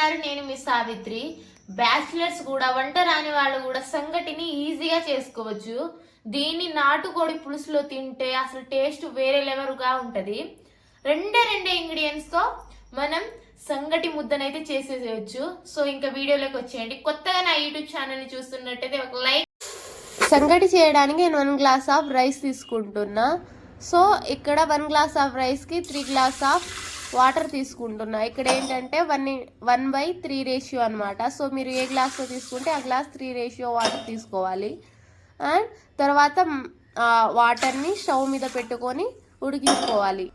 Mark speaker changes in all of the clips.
Speaker 1: ఉన్నారు. నేను మీ సావిత్రి. బ్యాచిలర్స్ కూడా, వంట రాని వాళ్ళు కూడా సంగటిని ఈజీగా చేసుకోవచ్చు. దీన్ని నాటుకోడి పులుసులో తింటే అసలు టేస్ట్ వేరే లెవెల్గా ఉంటుంది. రెండే ఇంగ్రీడియంట్స్ తో మనం సంగటి ముద్దనైతే చేసేసేయచ్చు. సో ఇంకా వీడియోలోకి వచ్చేయండి. కొత్తగా నా యూట్యూబ్ ఛానల్ ని చూస్తున్నట్టయితే ఒక లైక్. సంగటి చేయడానికి నేను 1 గ్లాస్ ఆఫ్ రైస్ తీసుకుంటున్నా. సో ఇక్కడ 1 గ్లాస్ ఆఫ్ రైస్కి 3 గ్లాస్ ఆఫ్ వాటర్ తీసుకుంటున్నా. ఇక్కడ ఏంటంటే 1/3 రేషియో అనమాట. సో మీరు ఏ గ్లాస్తో తీసుకుంటే ఆ గ్లాస్ 3 రేషియో వాటర్ తీసుకోవాలి. అండ్ తర్వాత వాటర్ని స్టవ్ మీద పెట్టుకొని ఉడికించుకోవాలి.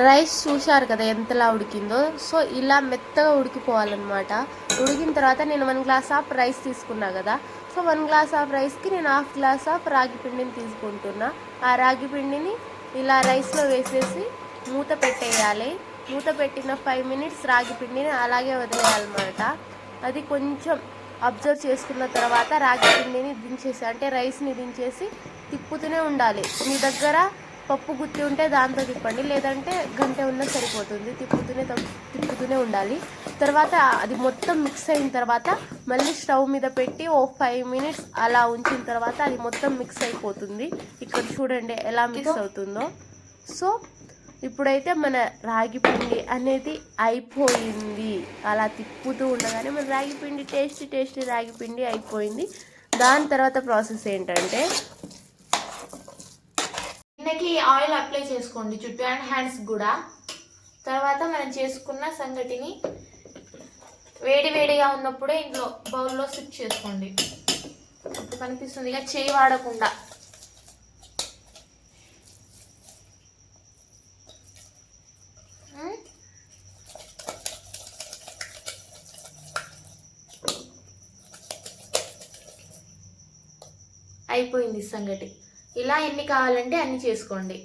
Speaker 1: రైస్ చూశారు కదా ఎంతలా ఉడికిందో. సో ఇలా మెత్తగా ఉడికిపోవాలన్నమాట. ఉడికిన తర్వాత నేను 1 గ్లాస్ ఆఫ్ రైస్ తీసుకున్నా కదా. సో 1 గ్లాస్ ఆఫ్ రైస్కి నేను 1/2 గ్లాస్ ఆఫ్ రాగి పిండిని తీసుకుంటున్నా. ఆ రాగి పిండిని ఇలా రైస్లో వేసేసి మూత పెట్టేయాలి. మూత పెట్టిన 5 మినిట్స్ రాగి పిండిని అలాగే వదిలేయాలన్నమాట. అది కొంచెం అబ్జర్వ్ చేసుకున్న తర్వాత రాగి పిండిని దించేసి, అంటే రైస్ని దించేసి తిప్పుతూనే ఉండాలి. మీ దగ్గర పప్పు గుత్తి ఉంటే దాంతో తిప్పండి, లేదంటే గంటె ఉన్నా సరిపోతుంది. తిప్పుతూనే ఉండాలి. తర్వాత అది మొత్తం మిక్స్ అయిన తర్వాత మళ్ళీ స్టవ్ మీద పెట్టి 5 మినిట్స్ అలా ఉంచిన తర్వాత అది మొత్తం మిక్స్ అయిపోతుంది. ఇక్కడ చూడండి ఎలా మిక్స్ అవుతుందో. సో ఇప్పుడైతే మన రాగి పిండి అనేది అయిపోయింది. అలా తిప్పుతూ ఉండగానే మన రాగి పిండి టేస్టీ రాగి పిండి అయిపోయింది. దాని తర్వాత ప్రాసెస్ ఏంటంటే, గిన్నెకి ఆయిల్ అప్లై చేసుకోండి చుట్టూ అండ్ హ్యాండ్స్ కూడా. తర్వాత మనం చేసుకున్న సంగటిని వేడిగా ఉన్నప్పుడే ఇంట్లో బౌల్లో సిప్ చేసుకోండి. ఇప్పుడు కనిపిస్తుంది ఇక చేయి వాడకుండా. అయిపోయింది సంగటి. ఇలా ఎన్ని కావాలంటే అన్ని చేసుకోండి.